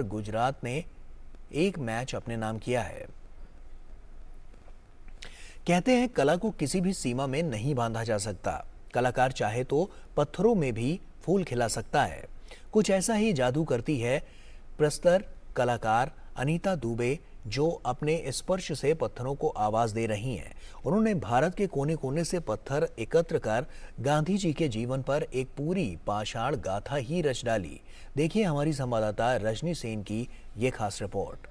गुजरात ने एक मैच अपने नाम किया है। कहते हैं कला को किसी भी सीमा में नहीं बांधा जा सकता। कलाकार चाहे तो पत्थरों में भी फूल खिला सकता है। कुछ ऐसा ही जादू करती है प्रस्तर कलाकार अनीता दुबे, जो अपने स्पर्श से पत्थरों को आवाज दे रही हैं। उन्होंने भारत के कोने कोने से पत्थर एकत्र कर गांधी जी के जीवन पर एक पूरी पाषाण गाथा ही रच डाली। देखिए हमारी संवाददाता रजनी सेन की ये खास रिपोर्ट।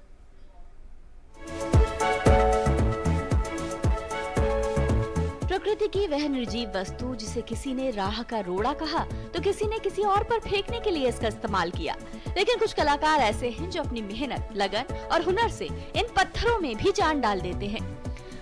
प्रकृति की वह निर्जीव वस्तु जिसे किसी ने राह का रोड़ा कहा तो किसी ने किसी और पर फेंकने के लिए इसका इस्तेमाल किया। लेकिन कुछ कलाकार ऐसे हैं जो अपनी मेहनत, लगन और हुनर से इन पत्थरों में भी जान डाल देते हैं।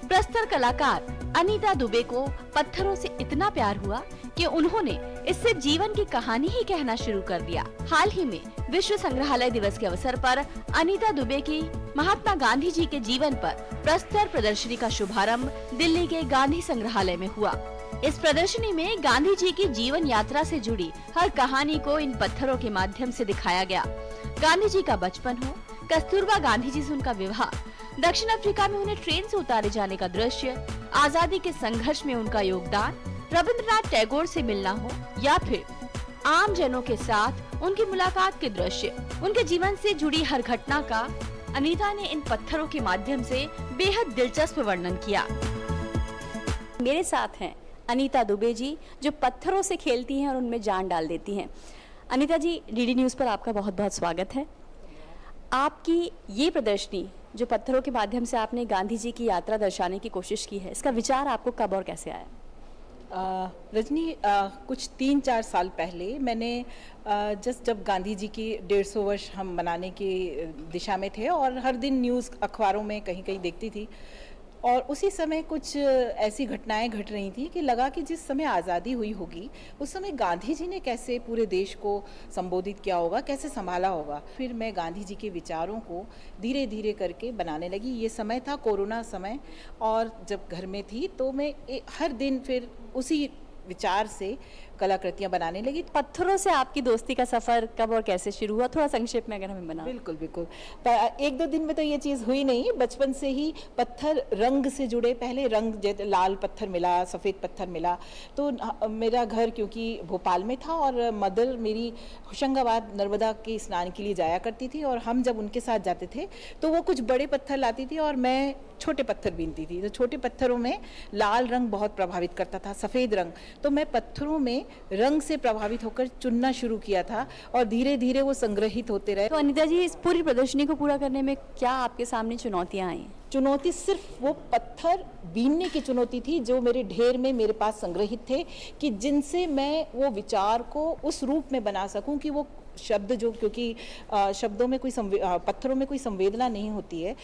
प्रस्तर कलाकार अनीता दुबे को पत्थरों से इतना प्यार हुआ कि उन्होंने इससे जीवन की कहानी ही कहना शुरू कर दिया। हाल ही में विश्व संग्रहालय दिवस के अवसर पर अनीता दुबे की महात्मा गांधी जी के जीवन पर प्रस्तर प्रदर्शनी का शुभारंभ दिल्ली के गांधी संग्रहालय में हुआ। इस प्रदर्शनी में गांधी जी की जीवन यात्रा से जुड़ी हर कहानी को इन पत्थरों के माध्यम से दिखाया गया। गांधी जी का बचपन हो, कस्तूरबा गांधी जी से उनका विवाह, दक्षिण अफ्रीका में उन्हें ट्रेन से उतारे जाने का दृश्य, आजादी के संघर्ष में उनका योगदान, रविंद्रनाथ टैगोर से मिलना हो या फिर आम जनों के साथ उनकी मुलाकात के दृश्य, उनके जीवन से जुड़ी हर घटना का अनीता ने इन पत्थरों के माध्यम से बेहद दिलचस्प वर्णन किया। मेरे साथ हैं अनीता दुबे जी, जो पत्थरों से खेलती हैं और उनमें जान डाल देती हैं। अनीता जी, डीडी न्यूज़ पर आपका बहुत बहुत स्वागत है। आपकी ये प्रदर्शनी जो पत्थरों के माध्यम से आपने गांधी जी की यात्रा दर्शाने की कोशिश की है, इसका विचार आपको कब और कैसे आया? रजनी, कुछ 3-4 साल पहले मैंने जब गांधी जी की 150 वर्ष हम मनाने की दिशा में थे और हर दिन न्यूज़ अखबारों में कहीं कहीं देखती थी, और उसी समय कुछ ऐसी घटनाएं घट रही थी कि लगा कि जिस समय आज़ादी हुई होगी उस समय गांधी जी ने कैसे पूरे देश को संबोधित किया होगा, कैसे संभाला होगा। फिर मैं गांधी जी के विचारों को धीरे धीरे करके बनाने लगी। ये समय था कोरोना समय, और जब घर में थी तो मैं हर दिन फिर उसी विचार से कलाकृतियाँ बनाने लगी। पत्थरों से आपकी दोस्ती का सफर कब और कैसे शुरू हुआ, थोड़ा संक्षेप में अगर हमें बना। बिल्कुल बिल्कुल, 1-2 दिन में तो ये चीज़ हुई नहीं। बचपन से ही पत्थर रंग से जुड़े, पहले रंग जैसे लाल पत्थर मिला, सफ़ेद पत्थर मिला। तो मेरा घर क्योंकि भोपाल में था और मदर मेरी होशंगाबाद नर्मदा के स्नान के लिए जाया करती थी, और हम जब उनके साथ जाते थे तो वो कुछ बड़े पत्थर लाती थी और मैं छोटे पत्थर बीनती थी। तो छोटे पत्थरों में लाल रंग बहुत प्रभावित करता था, सफ़ेद रंग। तो मैं पत्थरों में रंग से प्रभावित होकर चुनना शुरू किया था और धीरे धीरे वो संग्रहित होते रहे। तो अनीता जी, इस पूरी प्रदर्शनी को पूरा करने में क्या आपके सामने चुनौतियां आई? चुनौती सिर्फ वो पत्थर बीनने की चुनौती थी जो मेरे ढेर में मेरे पास संग्रहित थे, कि जिनसे मैं वो विचार को उस रूप में बना सकूं कि वो शब्द जो, क्योंकि शब्दों में पत्थरों में कोई संवेदना नहीं होती है,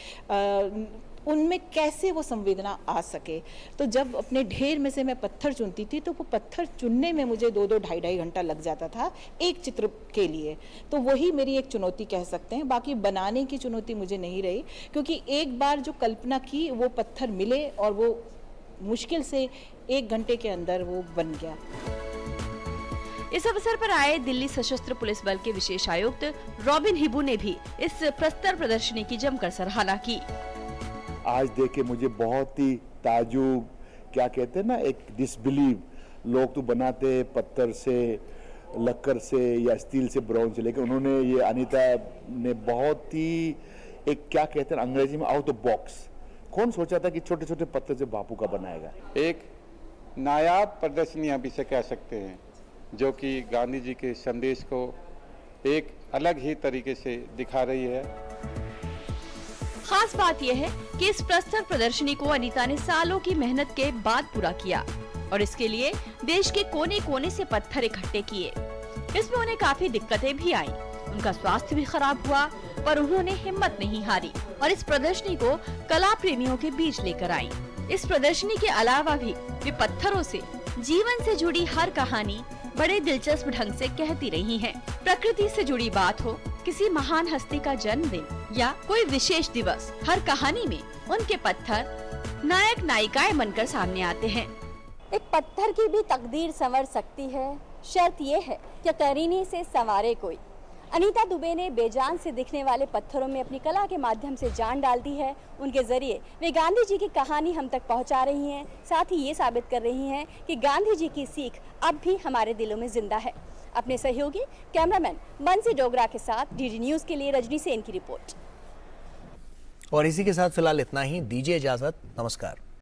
उनमें कैसे वो संवेदना आ सके। तो जब अपने ढेर में से मैं पत्थर चुनती थी तो वो पत्थर चुनने में मुझे 2-2 ढाई घंटा लग जाता था एक चित्र के लिए। तो वही मेरी एक चुनौती कह सकते हैं। बाकी बनाने की चुनौती मुझे नहीं रही, क्योंकि एक बार जो कल्पना की वो पत्थर मिले और वो मुश्किल से 1 घंटे के अंदर वो बन गया। इस अवसर पर आए दिल्ली सशस्त्र पुलिस बल के विशेष आयुक्त रॉबिन हिबू ने भी इस प्रस्तर प्रदर्शनी की जमकर सराहना की। आज देख के मुझे बहुत ही ताजुब, क्या कहते हैं ना, एक डिसबिलीव। लोग तो बनाते हैं पत्थर से, लक्कर से या स्टील से, ब्रॉन्ज से, लेकिन उन्होंने, ये अनीता ने बहुत ही एक, क्या कहते हैं अंग्रेजी में, आउट ऑफ बॉक्स। कौन सोचा था कि छोटे छोटे पत्थर से बापू का बनाएगा। एक नायाब प्रदर्शनी आप इसे कह सकते हैं, जो कि गांधी जी के संदेश को एक अलग ही तरीके से दिखा रही है। खास बात यह है कि इस प्रस्तर प्रदर्शनी को अनीता ने सालों की मेहनत के बाद पूरा किया, और इसके लिए देश के कोने कोने से पत्थर इकट्ठे किए। इसमें उन्हें काफी दिक्कतें भी आईं, उनका स्वास्थ्य भी खराब हुआ, पर उन्होंने हिम्मत नहीं हारी और इस प्रदर्शनी को कला प्रेमियों के बीच लेकर आई। इस प्रदर्शनी के अलावा भी वे पत्थरों से जीवन से जुड़ी हर कहानी बड़े दिलचस्प ढंग से कहती रही हैं। प्रकृति से जुड़ी बात हो, किसी महान हस्ती का जन्मदिन या कोई विशेष दिवस, हर कहानी में उनके पत्थर नायक नायिकाएं बनकर सामने आते हैं। एक पत्थर की भी तकदीर संवर सकती है, शर्त ये है कि करीने से संवारे कोई। अनीता दुबे ने बेजान से दिखने वाले पत्थरों में अपनी कला के माध्यम से जान डाल दी है। उनके जरिए वे गांधी जी की कहानी हम तक पहुंचा रही हैं, साथ ही ये साबित कर रही हैं कि गांधी जी की सीख अब भी हमारे दिलों में जिंदा है। अपने सहयोगी कैमरामैन बंसी डोगरा के साथ डीडी न्यूज़ के लिए रजनी सेन की रिपोर्ट। और इसी के साथ फिलहाल इतना ही, दीजिए इजाजत, नमस्कार।